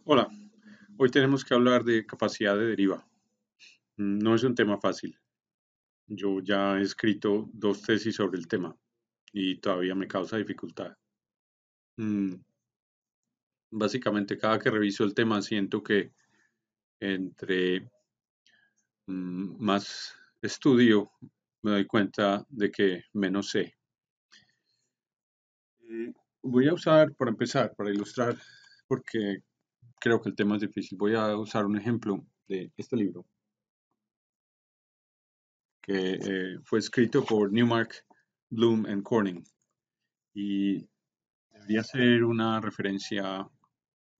Hola, hoy tenemos que hablar de capacidad de deriva. No es un tema fácil. Yo ya he escrito dos tesis sobre el tema y todavía me causa dificultad. Mm, Básicamente, cada que reviso el tema siento que entre más estudio me doy cuenta de que menos sé. Voy a usar, para empezar, para ilustrar, porque creo que el tema es difícil, voy a usar un ejemplo de este libro que fue escrito por Newmark, Bloom and Corning y debería ser una referencia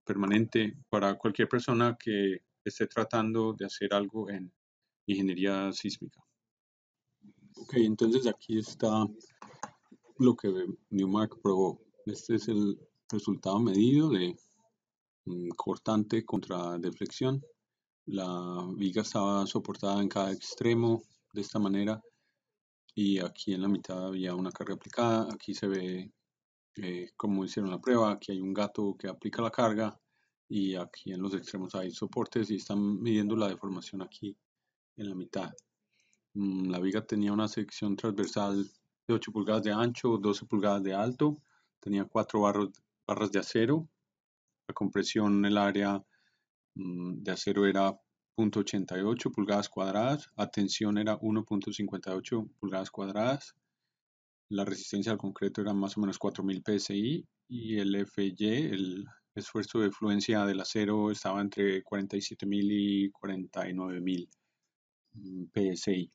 permanente para cualquier persona que esté tratando de hacer algo en ingeniería sísmica. Ok, entonces aquí está lo que Newmark probó. Este es el resultado medido de cortante contra deflexión. La viga estaba soportada en cada extremo de esta manera y aquí en la mitad había una carga aplicada. Aquí se ve cómo hicieron la prueba. Aquí hay un gato que aplica la carga y aquí en los extremos hay soportes y están midiendo la deformación aquí en la mitad. La viga tenía una sección transversal de 8 pulgadas de ancho, 12 pulgadas de alto, tenía 4 barras de acero. La compresión en el área de acero era 0.88 pulgadas cuadradas, a tensión era 1.58 pulgadas cuadradas, la resistencia al concreto era más o menos 4000 psi y el FY, el esfuerzo de fluencia del acero, estaba entre 47.000 y 49.000 psi.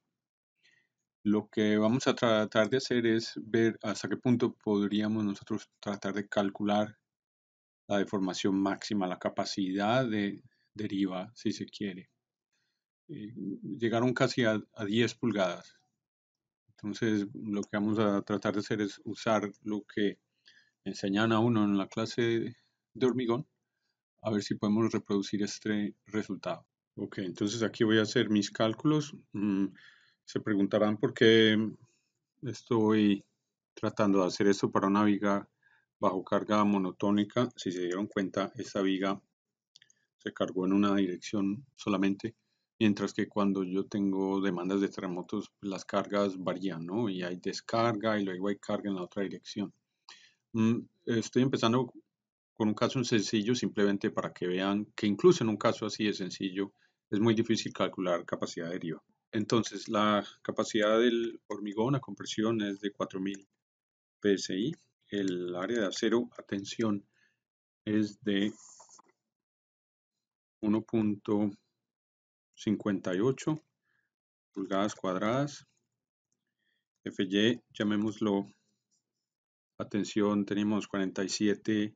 Lo que vamos a tratar de hacer es ver hasta qué punto podríamos nosotros tratar de calcular la deformación máxima, la capacidad de deriva, si se quiere. Llegaron casi a 10 pulgadas. Entonces, lo que vamos a tratar de hacer es usar lo que enseñan a uno en la clase de hormigón, a ver si podemos reproducir este resultado. Ok, entonces aquí voy a hacer mis cálculos. Se preguntarán por qué estoy tratando de hacer esto para una viga bajo carga monotónica. Si se dieron cuenta, esta viga se cargó en una dirección solamente, mientras que cuando yo tengo demandas de terremotos, las cargas varían, ¿no? Y hay descarga y luego hay carga en la otra dirección. Estoy empezando con un caso sencillo, simplemente para que vean que incluso en un caso así de sencillo, es muy difícil calcular capacidad de deriva. Entonces, la capacidad del hormigón a compresión es de 4000 psi. El área de acero a tensión es de 1.58 pulgadas cuadradas. FY, llamémoslo a tensión, tenemos 47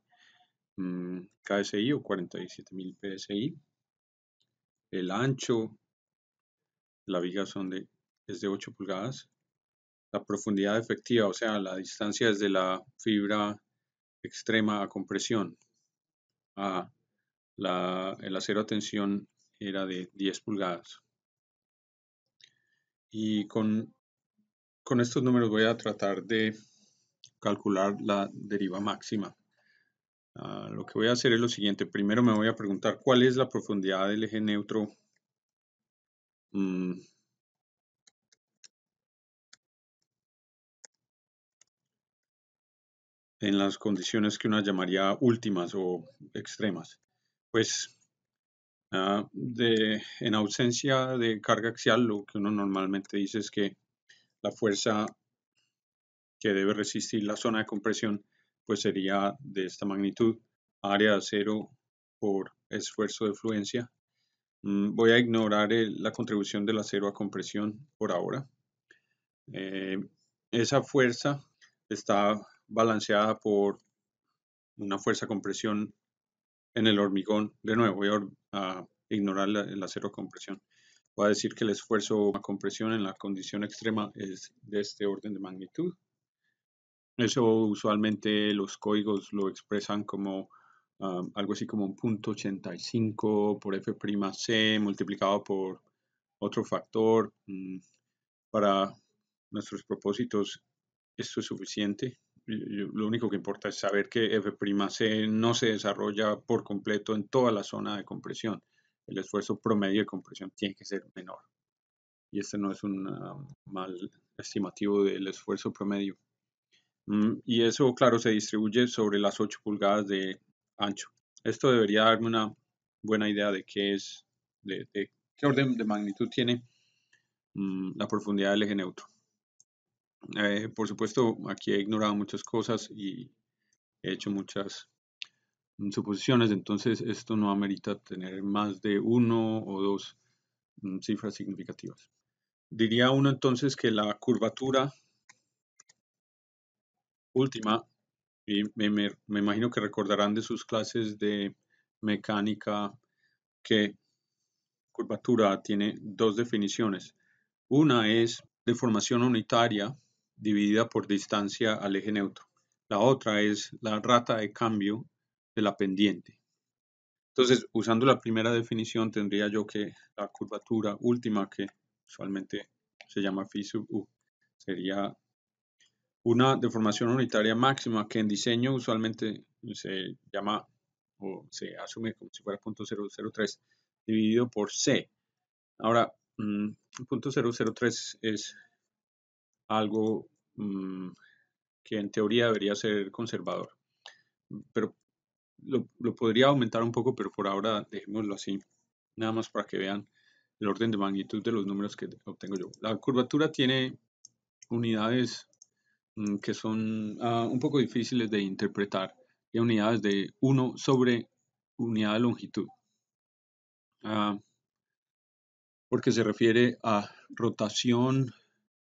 KSI o 47.000 PSI. El ancho, la viga es de 8 pulgadas. La profundidad efectiva, o sea, la distancia desde la fibra extrema a compresión a el acero a tensión era de 10 pulgadas. Y con estos números voy a tratar de calcular la deriva máxima. Lo que voy a hacer es lo siguiente. Primero me voy a preguntar cuál es la profundidad del eje neutro en las condiciones que uno llamaría últimas o extremas. Pues en ausencia de carga axial, lo que uno normalmente dice es que la fuerza que debe resistir la zona de compresión pues sería de esta magnitud, área de acero por esfuerzo de fluencia. Voy a ignorar la contribución del acero a compresión por ahora. Esa fuerza está balanceada por una fuerza de compresión en el hormigón. De nuevo, voy a ignorar el acero a compresión. Voy a decir que el esfuerzo a compresión en la condición extrema es de este orden de magnitud. Eso usualmente los códigos lo expresan como algo así como un 0.85 por F'C multiplicado por otro factor. Para nuestros propósitos esto es suficiente. lo único que importa es saber que F'C no se desarrolla por completo en toda la zona de compresión. El esfuerzo promedio de compresión tiene que ser menor. Y este no es un mal estimativo del esfuerzo promedio. Y eso, claro, se distribuye sobre las 8 pulgadas de ancho. Esto debería darme una buena idea de qué es, de qué orden de magnitud tiene la profundidad del eje neutro. Por supuesto, aquí he ignorado muchas cosas y he hecho muchas suposiciones, entonces esto no amerita tener más de uno o dos cifras significativas. Diría uno entonces que la curvatura última, y me imagino que recordarán de sus clases de mecánica que curvatura tiene dos definiciones. Una es deformación unitaria dividida por distancia al eje neutro. La otra es la rata de cambio de la pendiente. Entonces, usando la primera definición, tendría yo que la curvatura última, que usualmente se llama phi sub u, sería una deformación unitaria máxima que en diseño usualmente se llama o se asume como si fuera 0.003 dividido por c. Ahora, 0.003 es algo que en teoría debería ser conservador, pero lo podría aumentar un poco, pero por ahora dejémoslo así, nada más para que vean el orden de magnitud de los números que obtengo yo. La curvatura tiene unidades que son un poco difíciles de interpretar, y unidades de 1 sobre unidad de longitud, porque se refiere a rotación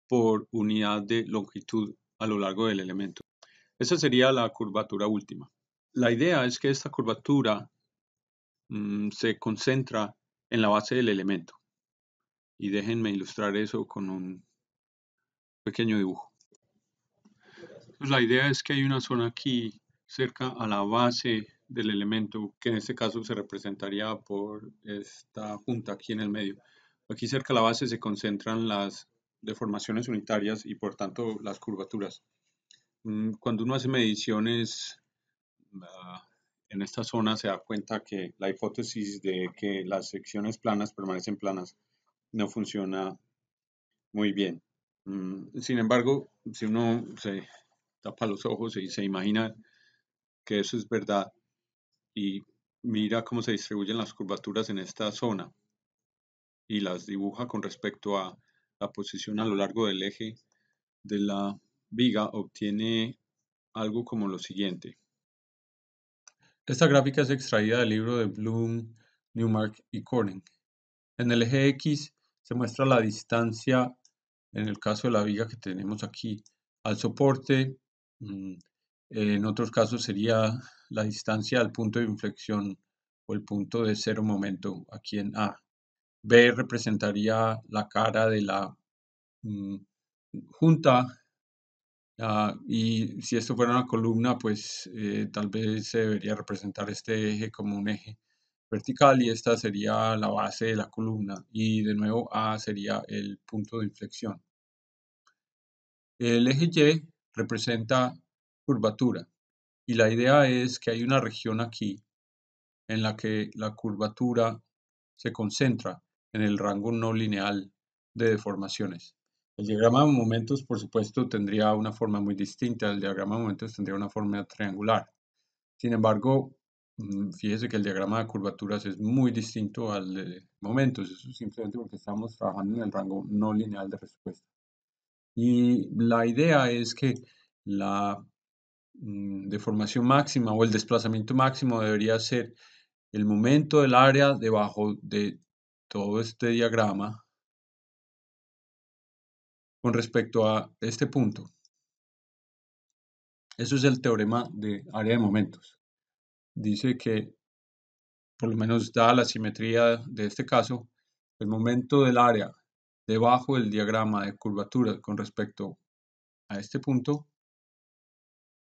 por unidad de longitud a lo largo del elemento. Esa sería la curvatura última. La idea es que esta curvatura se concentra en la base del elemento. Y déjenme ilustrar eso con un pequeño dibujo. Pues la idea es que hay una zona aquí cerca a la base del elemento, que en este caso se representaría por esta punta aquí en el medio. Aquí cerca a la base se concentran las deformaciones unitarias y por tanto las curvaturas. Cuando uno hace mediciones en esta zona se da cuenta que la hipótesis de que las secciones planas permanecen planas no funciona muy bien. Sin embargo, si uno se tapa los ojos y se imagina que eso es verdad y mira cómo se distribuyen las curvaturas en esta zona y las dibuja con respecto a la posición a lo largo del eje de la viga, obtiene algo como lo siguiente. Esta gráfica es extraída del libro de Bloom, Newmark y Corning. En el eje X se muestra la distancia, en el caso de la viga que tenemos aquí, al soporte. En otros casos sería la distancia al punto de inflexión o el punto de cero momento aquí en A. B representaría la cara de la junta. Y si esto fuera una columna, pues tal vez se debería representar este eje como un eje vertical y esta sería la base de la columna y de nuevo A sería el punto de inflexión. El eje Y representa curvatura y la idea es que hay una región aquí en la que la curvatura se concentra en el rango no lineal de deformaciones. El diagrama de momentos, por supuesto, tendría una forma muy distinta. El diagrama de momentos tendría una forma triangular. Sin embargo, fíjese que el diagrama de curvaturas es muy distinto al de momentos. Eso es simplemente porque estamos trabajando en el rango no lineal de respuesta. Y la idea es que la deformación máxima o el desplazamiento máximo debería ser el momento del área debajo de todo este diagrama con respecto a este punto. Eso es el teorema de área de momentos. Dice que, por lo menos dada la simetría de este caso, el momento del área debajo del diagrama de curvatura con respecto a este punto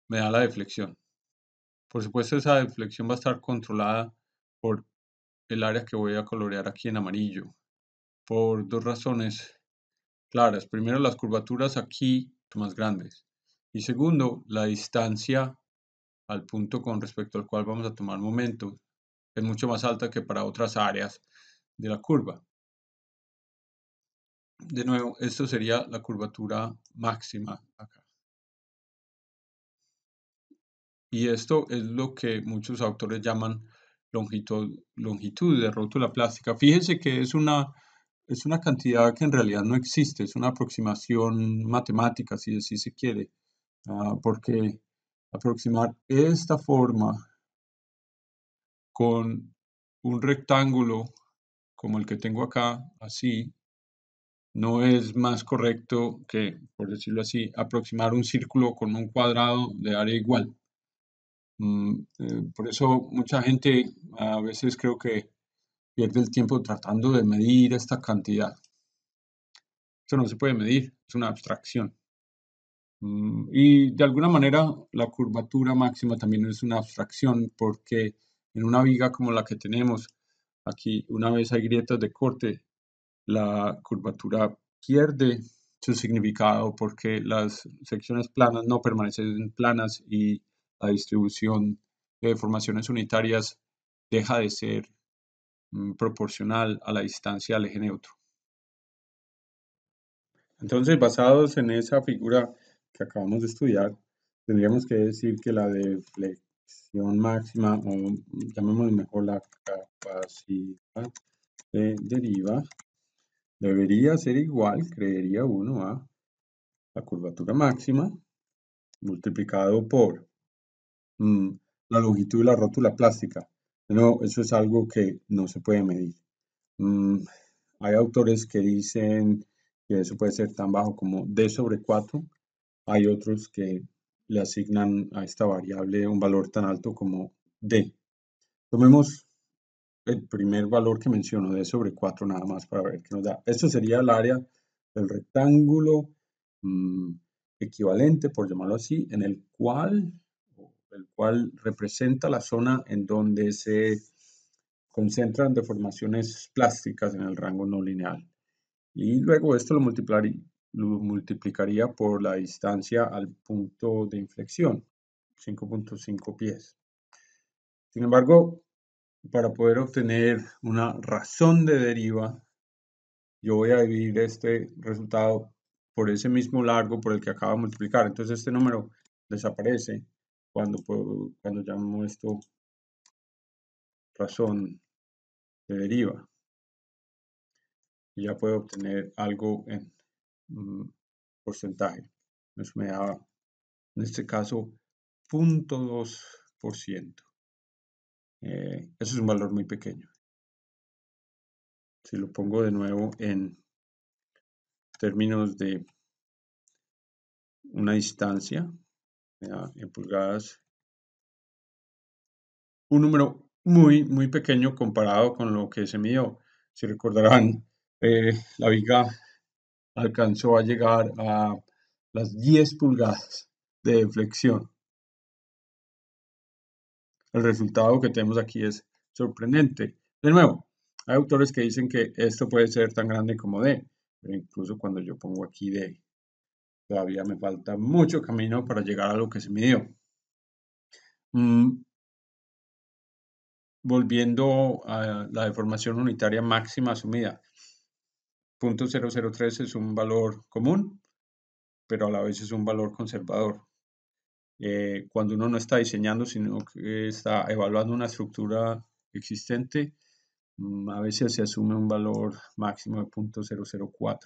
me da la deflexión. Por supuesto, esa deflexión va a estar controlada por el área que voy a colorear aquí en amarillo, por dos razones claras. Primero, las curvaturas aquí son más grandes Y segundo, la distancia al punto con respecto al cual vamos a tomar momento es mucho más alta que para otras áreas de la curva. De nuevo, esto sería la curvatura máxima acá. Y esto es lo que muchos autores llaman longitud de rótula plástica. Fíjense que es una cantidad que en realidad no existe, es una aproximación matemática, si así se quiere, porque aproximar esta forma con un rectángulo como el que tengo acá, así, no es más correcto que, por decirlo así, aproximar un círculo con un cuadrado de área igual. Por eso mucha gente a veces creo que pierde el tiempo tratando de medir esta cantidad. Esto no se puede medir, es una abstracción. Y de alguna manera la curvatura máxima también es una abstracción porque en una viga como la que tenemos aquí, una vez hay grietas de corte, la curvatura pierde su significado porque las secciones planas no permanecen planas y la distribución de deformaciones unitarias deja de ser proporcional a la distancia al eje neutro. Entonces, basados en esa figura que acabamos de estudiar, tendríamos que decir que la deflexión máxima, o llamémosle mejor la capacidad de deriva, debería ser igual, creería uno, a la curvatura máxima multiplicado por la longitud de la rótula plástica. No, eso es algo que no se puede medir. Hay autores que dicen que eso puede ser tan bajo como d sobre 4. Hay otros que le asignan a esta variable un valor tan alto como d. Tomemos el primer valor que menciono, d sobre 4 nada más para ver qué nos da. Esto sería el área del rectángulo equivalente, por llamarlo así, en el cual representa la zona en donde se concentran deformaciones plásticas en el rango no lineal. Y luego esto lo multiplicaría por la distancia al punto de inflexión, 5.5 pies. Sin embargo, para poder obtener una razón de deriva, yo voy a dividir este resultado por ese mismo largo por el que acabo de multiplicar. Entonces este número desaparece cuando llamo esto razón de deriva. Y ya puedo obtener algo en porcentaje. Eso me da, en este caso, 0.2%. Eso es un valor muy pequeño. Si lo pongo de nuevo en términos de una distancia, en pulgadas, un número muy, muy pequeño comparado con lo que se midió. Si recordarán, la viga alcanzó a llegar a las 10 pulgadas de deflexión. El resultado que tenemos aquí es sorprendente. De nuevo, hay autores que dicen que esto puede ser tan grande como D, pero incluso cuando yo pongo aquí D, todavía me falta mucho camino para llegar a lo que se midió. Volviendo a la deformación unitaria máxima asumida, 0.003 es un valor común, pero a la vez es un valor conservador. Cuando uno no está diseñando, sino que está evaluando una estructura existente, a veces se asume un valor máximo de 0.004.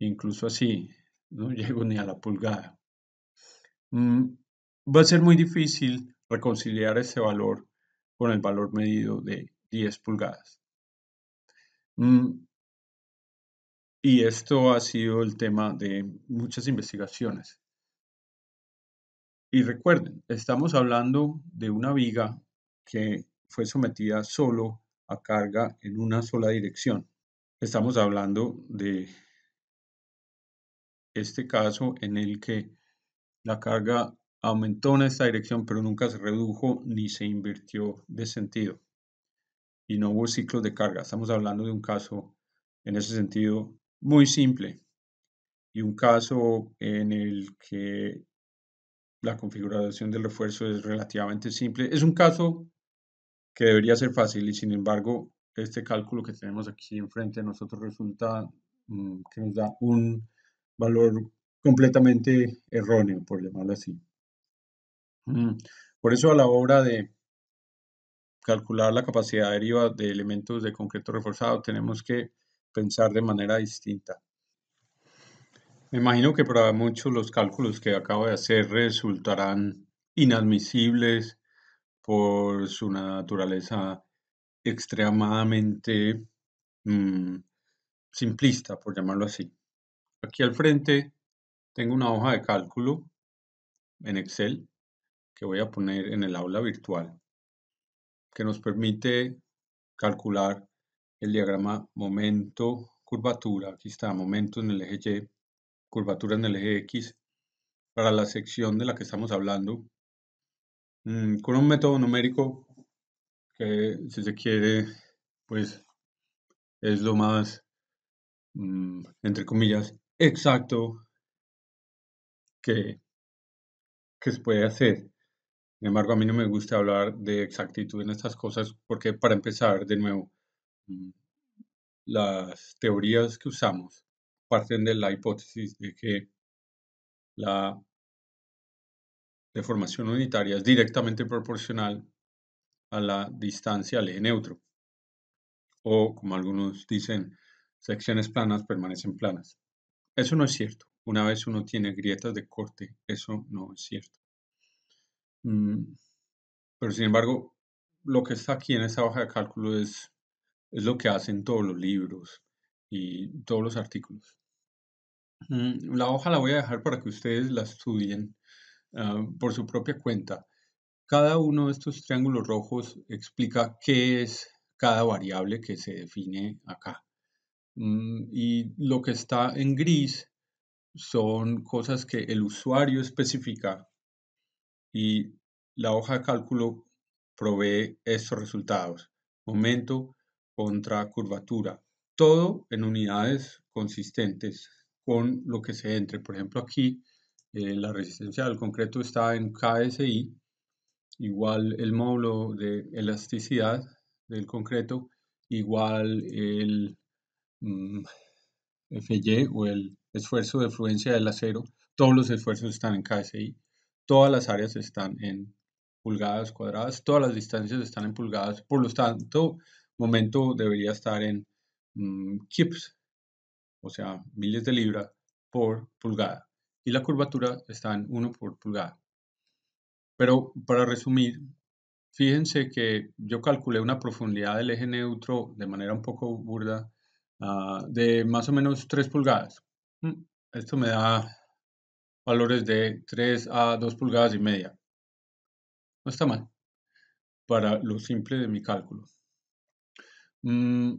Incluso así, no llego ni a la pulgada. Va a ser muy difícil reconciliar ese valor con el valor medido de 10 pulgadas. Y esto ha sido el tema de muchas investigaciones. Y recuerden, estamos hablando de una viga que fue sometida solo a carga en una sola dirección. Estamos hablando de este caso en el que la carga aumentó en esta dirección, pero nunca se redujo ni se invirtió de sentido. Y no hubo ciclos de carga. Estamos hablando de un caso, en ese sentido, muy simple. y un caso en el que la configuración del refuerzo es relativamente simple. Es un caso que debería ser fácil y sin embargo este cálculo que tenemos aquí enfrente de nosotros resulta que nos da un valor completamente erróneo, por llamarlo así. Mm, Por eso a la hora de calcular la capacidad deriva de elementos de concreto reforzado tenemos que pensar de manera distinta. Me imagino que para muchos los cálculos que acabo de hacer resultarán inadmisibles por su naturaleza extremadamente mm, simplista, por llamarlo así. Aquí al frente tengo una hoja de cálculo en Excel que voy a poner en el aula virtual, que nos permite calcular el diagrama momento-curvatura. Aquí está, momento en el eje Y, curvatura en el eje X, para la sección de la que estamos hablando, con un método numérico que, si se quiere, pues es lo más, entre comillas, exacto que, que se puede hacer. Sin embargo, a mí no me gusta hablar de exactitud en estas cosas porque, para empezar, de nuevo, mm, las teorías que usamos parten de la hipótesis de que la deformación unitaria es directamente proporcional a la distancia al eje neutro, o como algunos dicen, secciones planas permanecen planas. Eso no es cierto. Una vez uno tiene grietas de corte, eso no es cierto. Mm, Pero sin embargo, lo que está aquí en esta hoja de cálculo es lo que hacen todos los libros y todos los artículos. La hoja la voy a dejar para que ustedes la estudien por su propia cuenta. Cada uno de estos triángulos rojos explica qué es cada variable que se define acá. Y lo que está en gris son cosas que el usuario especifica y la hoja de cálculo provee estos resultados: momento contra curvatura, todo en unidades consistentes con lo que se entre. Por ejemplo, aquí la resistencia del concreto está en KSI, igual el módulo de elasticidad del concreto, igual el mm, FY o el esfuerzo de fluencia del acero. Todos los esfuerzos están en KSI, todas las áreas están en pulgadas cuadradas, todas las distancias están en pulgadas, por lo tanto, momento debería estar en kips, o sea, miles de libras por pulgada, y la curvatura está en 1 por pulgada. Pero para resumir, fíjense que yo calculé una profundidad del eje neutro de manera un poco burda, de más o menos 3 pulgadas. Esto me da valores de 3 a 2 pulgadas y media. No está mal para lo simple de mi cálculo. Mm,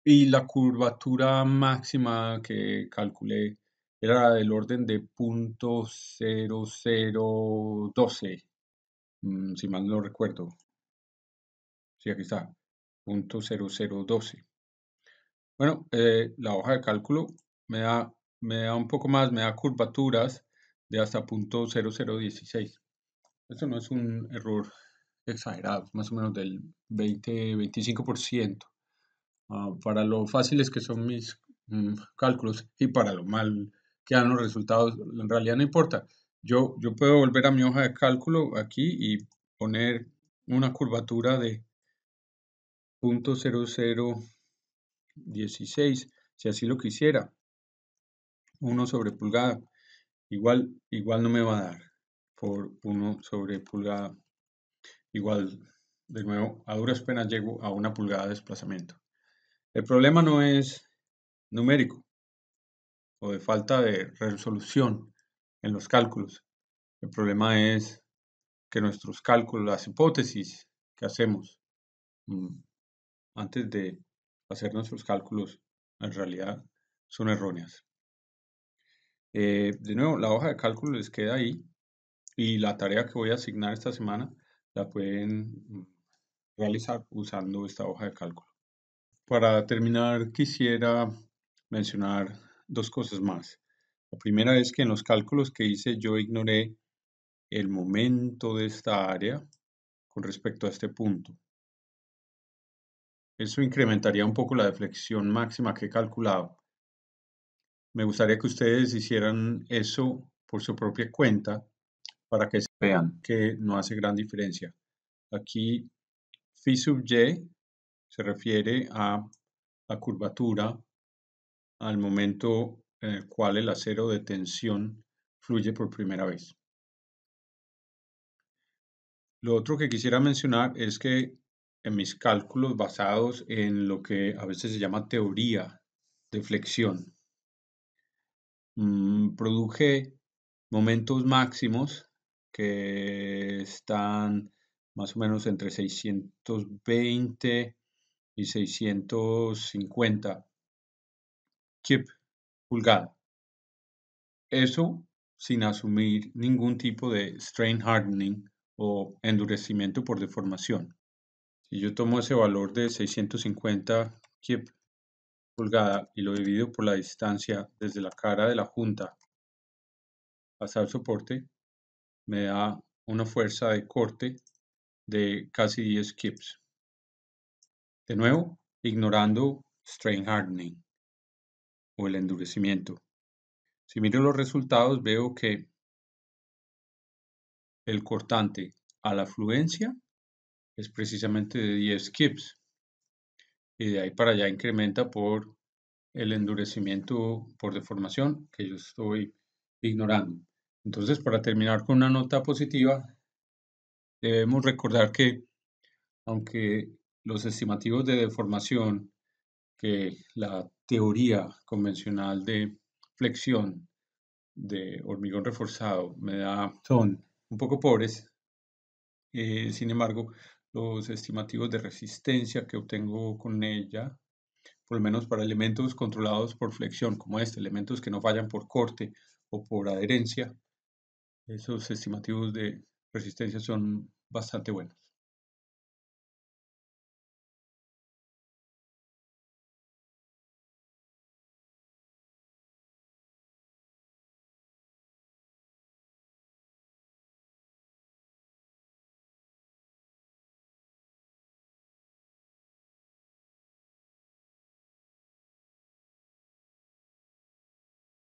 y la curvatura máxima que calculé era del orden de 0.0012, si mal no recuerdo. Sí, aquí está, 0.0012. Bueno, la hoja de cálculo me da, me da un poco más, me da curvaturas de hasta 0.0016. Esto no es un error exagerado, es más o menos del 20-25%. Para lo fáciles que son mis cálculos y para lo mal que dan los resultados, en realidad no importa. Yo puedo volver a mi hoja de cálculo aquí y poner una curvatura de 0.0016, si así lo quisiera, 1 sobre pulgada. Igual no me va a dar por 1 sobre pulgada. Igual, de nuevo, a duras penas llego a 1 pulgada de desplazamiento. El problema no es numérico o de falta de resolución en los cálculos. El problema es que nuestros cálculos, las hipótesis que hacemos antes de hacer nuestros cálculos, en realidad son erróneas. De nuevo, la hoja de cálculo les queda ahí y la tarea que voy a asignar esta semana la pueden realizar usando esta hoja de cálculo. Para terminar, quisiera mencionar dos cosas más. La primera es que en los cálculos que hice yo ignoré el momento de esta área con respecto a este punto. Eso incrementaría un poco la deflexión máxima que he calculado. Me gustaría que ustedes hicieran eso por su propia cuenta para que vean que no hace gran diferencia. Aquí phi sub y se refiere a la curvatura al momento en el cual el acero de tensión fluye por primera vez. Lo otro que quisiera mencionar es que en mis cálculos basados en lo que a veces se llama teoría de flexión, produje momentos máximos que están más o menos entre 620 y 650 kip pulgada. Eso sin asumir ningún tipo de strain hardening o endurecimiento por deformación. Si yo tomo ese valor de 650 kip pulgada y lo divido por la distancia desde la cara de la junta hasta el soporte, me da una fuerza de corte de casi 10 kips. De nuevo, ignorando strain hardening o el endurecimiento. Si miro los resultados, veo que el cortante a la fluencia es precisamente de 10 kips y de ahí para allá incrementa por el endurecimiento por deformación que yo estoy ignorando. Entonces, para terminar con una nota positiva, debemos recordar que aunque los estimativos de deformación que la teoría convencional de flexión de hormigón reforzado me da son un poco pobres, sin embargo, los estimativos de resistencia que obtengo con ella, por lo menos para elementos controlados por flexión, como elementos que no fallan por corte o por adherencia, esos estimativos de resistencia son bastante buenos.